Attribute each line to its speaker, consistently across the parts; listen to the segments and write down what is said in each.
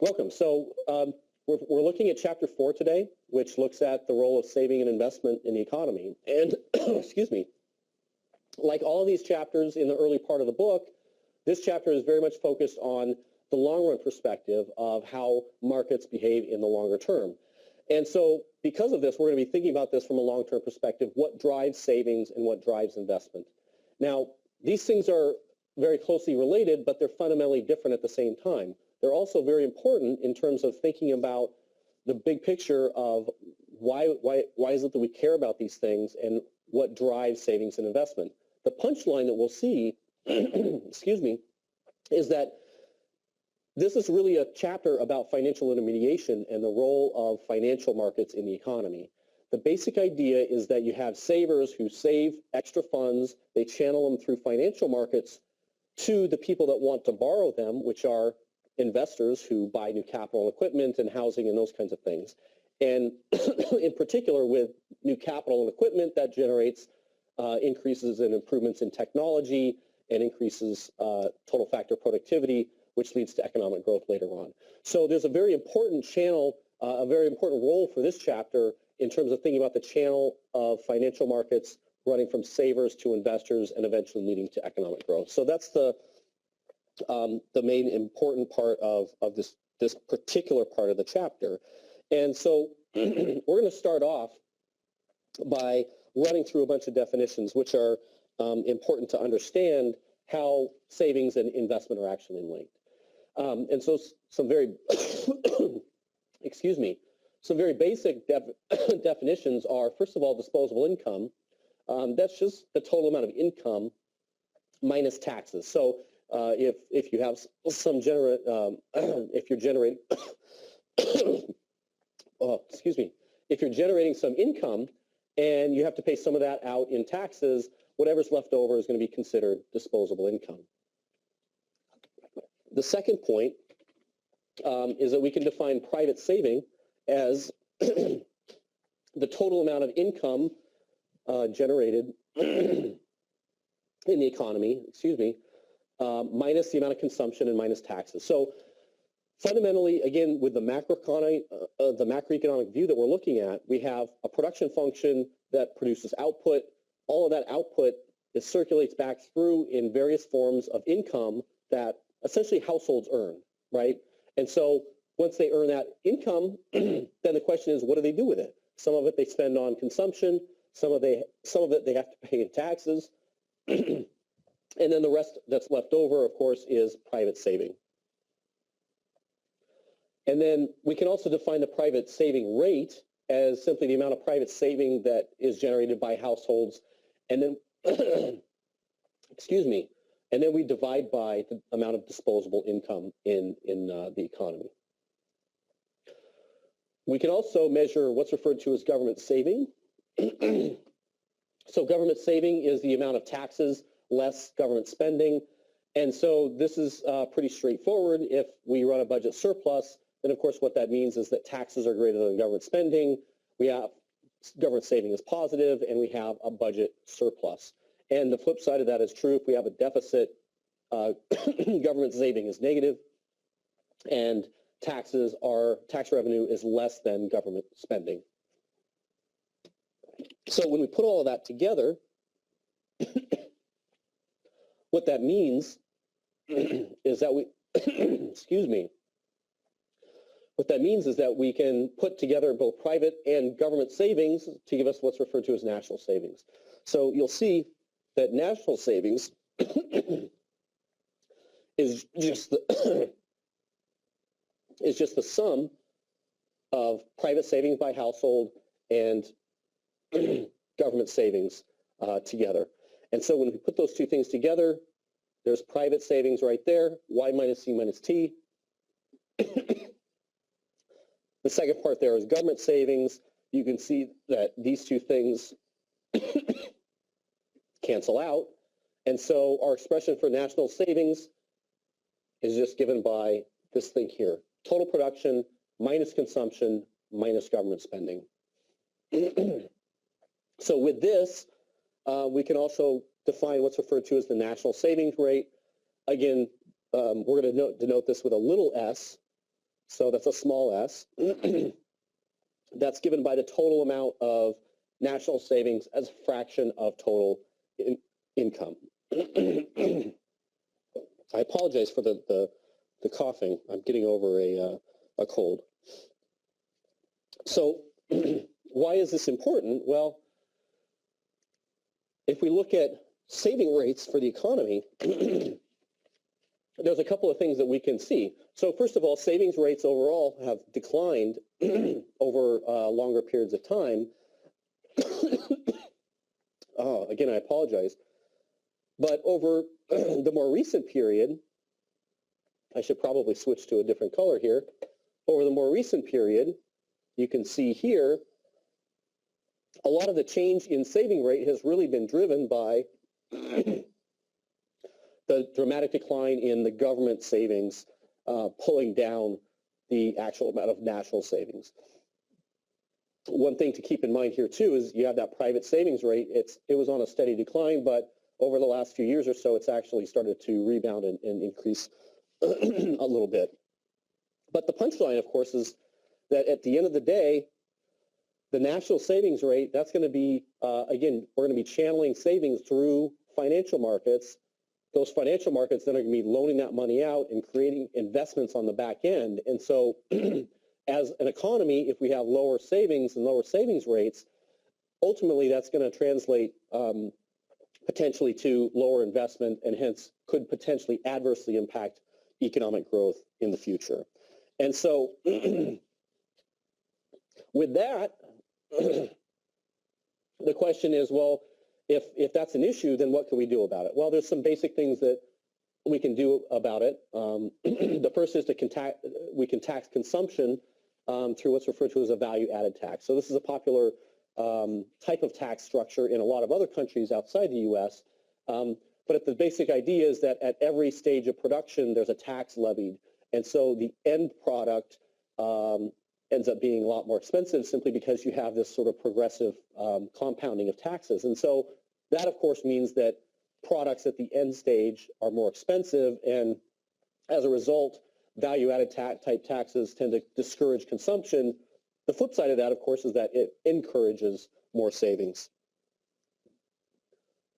Speaker 1: Welcome. So we're looking at Chapter 4 today, which looks at the role of saving and investment in the economy. And, excuse me, like all of these chapters in the early part of the book, this chapter is very much focused on the long-run perspective of how markets behave in the longer term. And so because of this, we're going to be thinking about this from a long-term perspective, what drives savings and what drives investment. Now, these things are very closely related, but they're fundamentally different at the same time. They're also very important in terms of thinking about the big picture of why is it that we care about these things and what drives savings and investment. The punchline that we'll see, excuse me, is that this is really a chapter about financial intermediation and the role of financial markets in the economy. The basic idea is that you have savers who save extra funds, they channel them through financial markets to the people that want to borrow them, which are investors who buy new capital and equipment and housing and those kinds of things. And in particular with new capital and equipment, that generates increases and improvements in technology and increases total factor productivity, which leads to economic growth later on. So there's a very important channel, a very important role for this chapter in terms of thinking about the channel of financial markets running from savers to investors and eventually leading to economic growth. So that's the main important part of this particular part of the chapter. And so we're going to start off by running through a bunch of definitions which are important to understand how savings and investment are actually linked. And so some very, excuse me, some very basic definitions are, first of all, disposable income. That's just the total amount of income minus taxes. So if you have some if you're generating, oh, excuse me, if you're generating some income and you have to pay some of that out in taxes, whatever's left over is going to be considered disposable income. The second point is that we can define private saving as the total amount of income generated in the economy, excuse me, minus the amount of consumption and minus taxes. So fundamentally, again, with the macroeconomic view that we're looking at, we have a production function that produces output. All of that output circulates back through in various forms of income that essentially households earn, right? And so once they earn that income, then the question is, what do they do with it? Some of it they spend on consumption, some of it they have to pay in taxes, and then the rest that's left over, of course, is private saving. And then we can also define the private saving rate as simply the amount of private saving that is generated by households, and then, excuse me, and then we divide by the amount of disposable income in the economy. We can also measure what's referred to as government saving. So government saving is the amount of taxes less government spending. And so this is pretty straightforward. If we run a budget surplus, then of course what that means is that taxes are greater than government spending. We have government saving is positive, and we have a budget surplus. And the flip side of that is true. If we have a deficit, government saving is negative, and tax revenue is less than government spending. So when we put all of that together, what that means is that we, excuse me, what that means is that we can put together both private and government savings to give us what's referred to as national savings. So you'll see that national savings is just the sum of private savings by household and government savings together. And so when we put those two things together, there's private savings right there, Y minus C minus T. The second part there is government savings. You can see that these two things cancel out. And so our expression for national savings is just given by this thing here. Total production minus consumption minus government spending. So with this, we can also define what's referred to as the national savings rate. Again, we're going to denote this with a little s. so that's a small s, that's given by the total amount of national savings as a fraction of total income. I apologize for the coughing. I'm getting over a cold. So why is this important? Well, if we look at saving rates for the economy, there's a couple of things that we can see. So first of all, savings rates overall have declined over longer periods of time. Again, I apologize. But over the more recent period, I should probably switch to a different color here. Over the more recent period, you can see here, a lot of the change in saving rate has really been driven by the dramatic decline in the government savings, pulling down the actual amount of national savings. One thing to keep in mind here too is you have that private savings rate. It was on a steady decline, but over the last few years or so, it's actually started to rebound and increase a little bit. But the punchline, of course, is that at the end of the day, the national savings rate, that's going to be, again, we're going to be channeling savings through financial markets. Those financial markets then are going to be loaning that money out and creating investments on the back end. And so as an economy, if we have lower savings and lower savings rates, ultimately that's going to translate potentially to lower investment and hence could potentially adversely impact economic growth in the future. And so with that, the question is, well, if that's an issue, then what can we do about it? Well, there's some basic things that we can do about it. The first is we can tax consumption through what's referred to as a value-added tax. So this is a popular type of tax structure in a lot of other countries outside the U.S. But the basic idea is that at every stage of production, there's a tax levied. And so the end product ends up being a lot more expensive simply because you have this sort of progressive compounding of taxes. And so that, of course, means that products at the end stage are more expensive. And as a result, value-added type taxes tend to discourage consumption. The flip side of that, of course, is that it encourages more savings.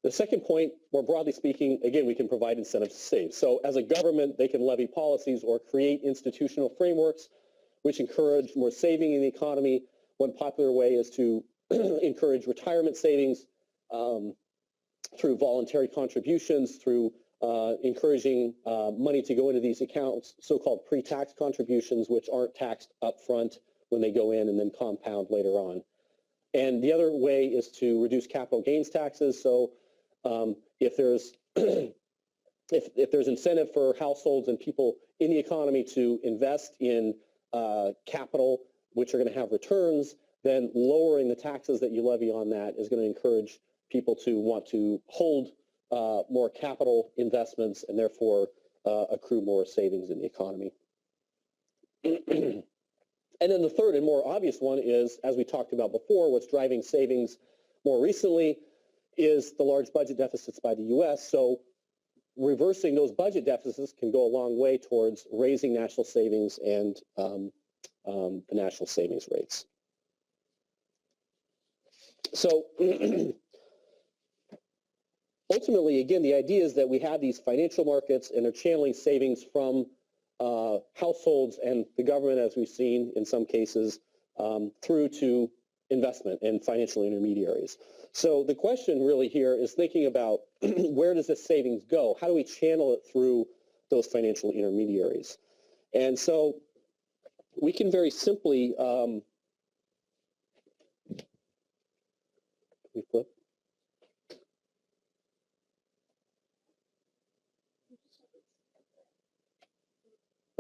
Speaker 1: The second point, more broadly speaking, again, we can provide incentives to save. So as a government, they can levy policies or create institutional frameworks which encourage more saving in the economy. One popular way is to encourage retirement savings through voluntary contributions, through encouraging money to go into these accounts, so-called pre-tax contributions, which aren't taxed up front when they go in and then compound later on. And the other way is to reduce capital gains taxes. So if there's if there's incentive for households and people in the economy to invest in capital, which are going to have returns, then lowering the taxes that you levy on that is going to encourage people to want to hold more capital investments and therefore accrue more savings in the economy. And then the third and more obvious one is, as we talked about before, what's driving savings more recently is the large budget deficits by the U.S. So reversing those budget deficits can go a long way towards raising national savings and the national savings rates. So ultimately, again, the idea is that we have these financial markets and they're channeling savings from households and the government, as we've seen in some cases, through to investment and financial intermediaries. So the question really here is thinking about where does this savings go? How do we channel it through those financial intermediaries? And so we can very simply, can we flip?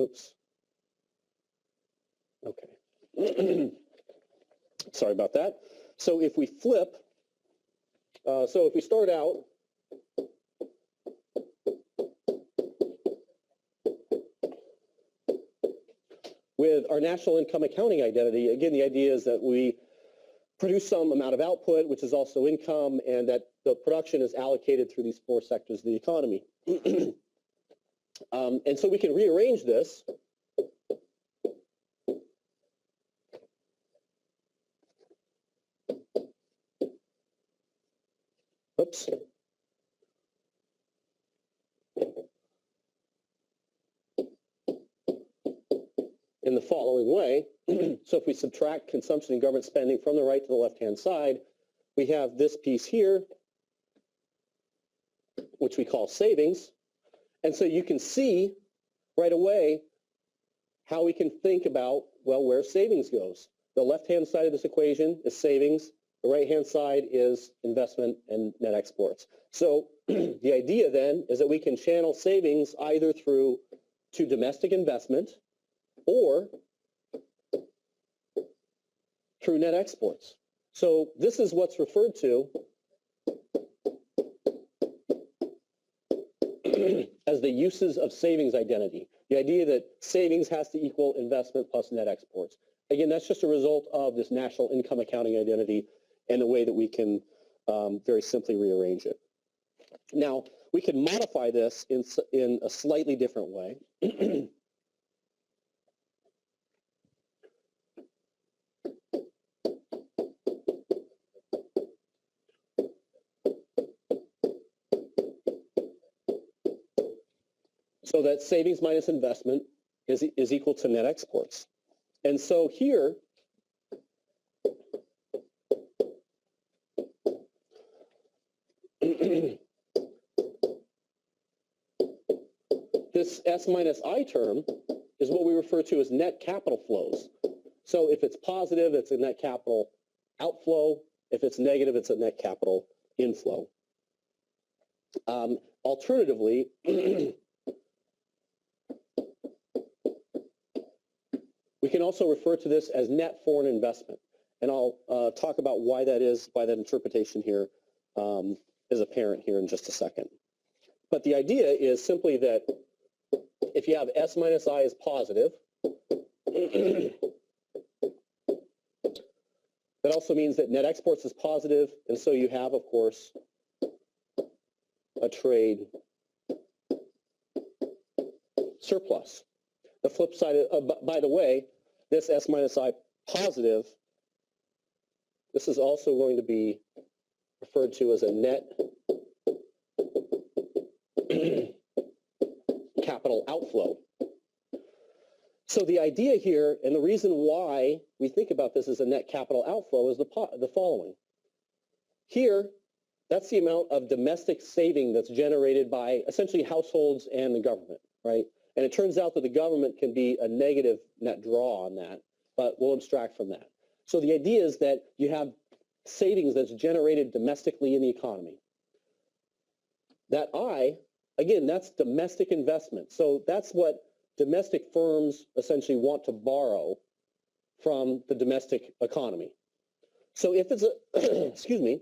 Speaker 1: Oops. Okay. Sorry about that. So if we flip, so if we start out with our national income accounting identity, again, the idea is that we produce some amount of output, which is also income, and that the production is allocated through these four sectors of the economy. And so we can rearrange this whoops. In the following way. So if we subtract consumption and government spending from the right to the left-hand side, we have this piece here, which we call savings. And so you can see right away how we can think about, well, where savings goes. The left-hand side of this equation is savings. The right-hand side is investment and net exports. So the idea then is that we can channel savings either through to domestic investment or through net exports. So this is what's referred to as the uses of savings identity. The idea that savings has to equal investment plus net exports. Again, that's just a result of this national income accounting identity and the way that we can very simply rearrange it. Now, we can modify this in a slightly different way. So that savings minus investment is equal to net exports. And so here, this S minus I term is what we refer to as net capital flows. So if it's positive, it's a net capital outflow. If it's negative, it's a net capital inflow. Alternatively, we can also refer to this as net foreign investment. And I'll talk about why that is, why that interpretation here is apparent here in just a second. But the idea is simply that if you have S minus I is positive, that also means that net exports is positive, and so you have, of course, a trade surplus. The flip side, by the way, this S minus I positive, this is also going to be referred to as a net capital outflow. So the idea here, and the reason why we think about this as a net capital outflow is the following. Here, that's the amount of domestic saving that's generated by essentially households and the government, right? And it turns out that the government can be a negative net draw on that, but we'll abstract from that. So the idea is that you have savings that's generated domestically in the economy. That I, again, that's domestic investment. So that's what domestic firms essentially want to borrow from the domestic economy. So if it's a, excuse me,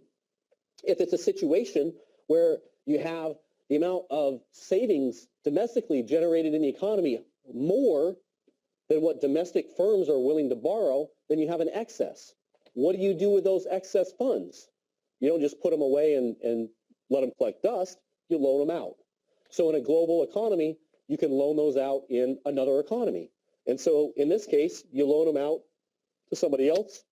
Speaker 1: if it's a situation where you have the amount of savings domestically generated in the economy more than what domestic firms are willing to borrow, then you have an excess. What do you do with those excess funds? You don't just put them away and let them collect dust, you loan them out. So in a global economy, you can loan those out in another economy. And so in this case, you loan them out to somebody else,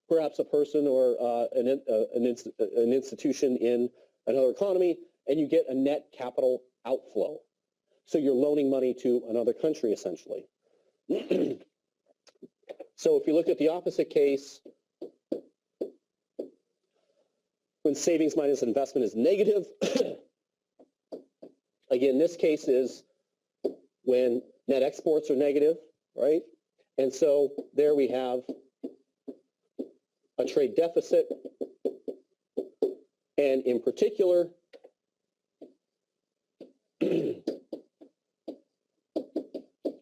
Speaker 1: perhaps a person or an institution in another economy, and you get a net capital outflow. So you're loaning money to another country, essentially. So if you look at the opposite case, when savings minus investment is negative, again, this case is when net exports are negative, right? And so there we have a trade deficit, and in particular,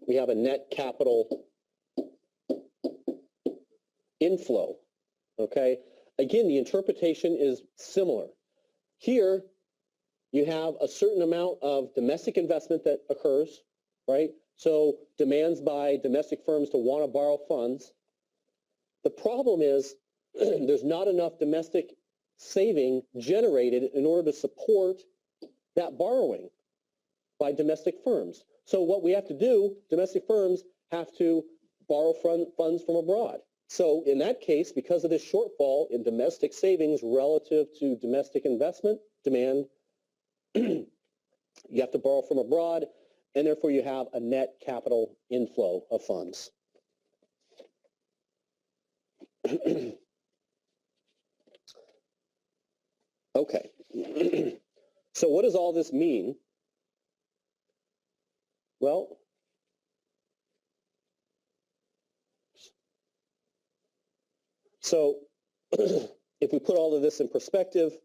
Speaker 1: we have a net capital inflow, okay? Again, the interpretation is similar. Here, you have a certain amount of domestic investment that occurs, right? So demands by domestic firms to want to borrow funds. The problem is there's not enough domestic saving generated in order to support that borrowing by domestic firms. So what we have to do, domestic firms have to borrow funds from abroad. So in that case, because of this shortfall in domestic savings relative to domestic investment demand, you have to borrow from abroad, and therefore you have a net capital inflow of funds. Okay. So what does all this mean? Well, so if we put all of this in perspective,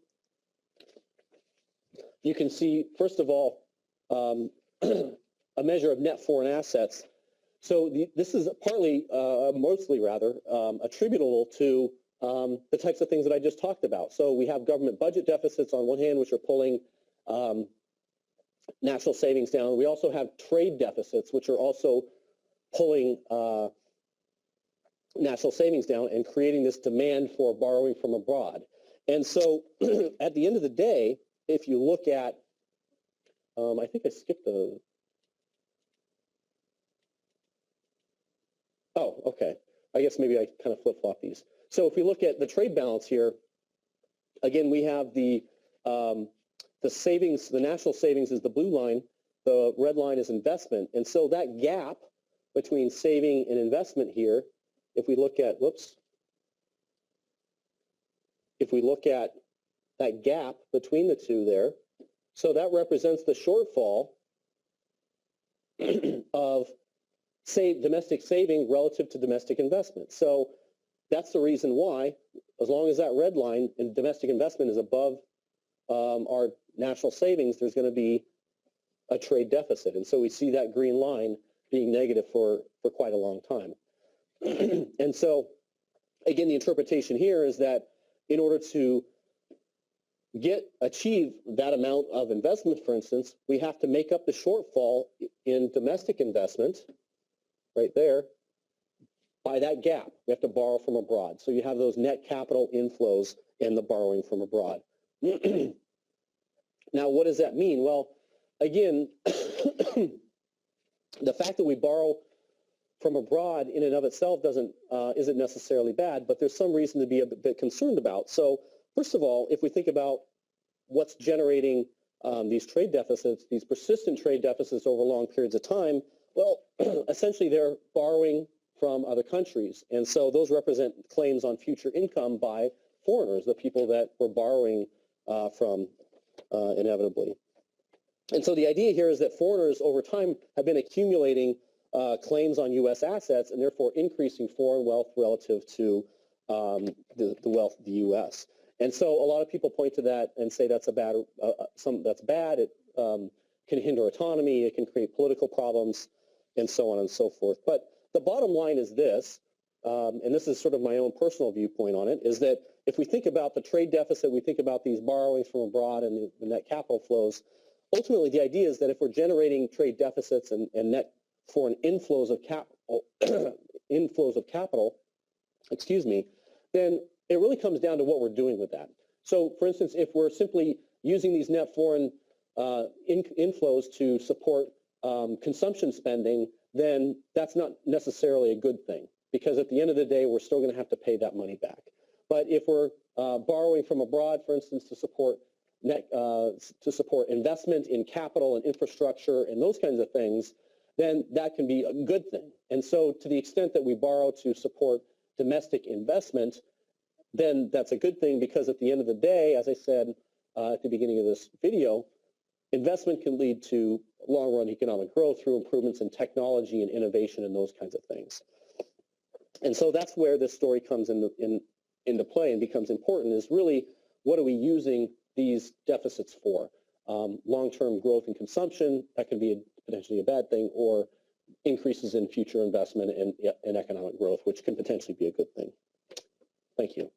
Speaker 1: you can see, first of all, a measure of net foreign assets. So this is partly, mostly rather, attributable to the types of things that I just talked about. So we have government budget deficits on one hand, which are pulling national savings down. We also have trade deficits, which are also pulling national savings down and creating this demand for borrowing from abroad. And so at the end of the day, if you look at, I think I skipped the, oh, okay. I guess maybe I kind of flip-flop these. So if we look at the trade balance here, again, we have the savings, the national savings is the blue line, the red line is investment. And so that gap between saving and investment here, if we look at, whoops, if we look at that gap between the two there, so that represents the shortfall of domestic saving relative to domestic investment. So that's the reason why, as long as that red line in domestic investment is above our national savings, there's going to be a trade deficit. And so we see that green line being negative for quite a long time. And so, again, the interpretation here is that in order to achieve that amount of investment, for instance, we have to make up the shortfall in domestic investment, right there, by that gap. We have to borrow from abroad. So you have those net capital inflows and the borrowing from abroad. Now, what does that mean? Well, again, the fact that we borrow from abroad in and of itself isn't necessarily bad, but there's some reason to be a bit concerned about. So first of all, if we think about what's generating these trade deficits, these persistent trade deficits over long periods of time, well, essentially they're borrowing from other countries. And so those represent claims on future income by foreigners, the people that we're borrowing from inevitably. And so the idea here is that foreigners over time have been accumulating claims on U.S. assets and therefore increasing foreign wealth relative to the wealth of the U.S. And so a lot of people point to that and say that's that's bad. It can hinder autonomy. It can create political problems, and so on and so forth. But the bottom line is this, and this is sort of my own personal viewpoint on it, is that if we think about the trade deficit, we think about these borrowings from abroad and the net capital flows, ultimately the idea is that if we're generating trade deficits and net foreign inflows of capital, then it really comes down to what we're doing with that. So, for instance, if we're simply using these net foreign inflows to support consumption spending, then that's not necessarily a good thing, because at the end of the day, we're still going to have to pay that money back. But if we're borrowing from abroad, for instance, to support investment in capital and infrastructure and those kinds of things, then that can be a good thing. And so to the extent that we borrow to support domestic investment, then that's a good thing, because at the end of the day, as I said at the beginning of this video, investment can lead to long-run economic growth through improvements in technology and innovation and those kinds of things. And so that's where this story comes into play and becomes important, is really what are we using these deficits for? Long-term growth and consumption, that can be potentially a bad thing, or increases in future investment and economic growth, which can potentially be a good thing. Thank you.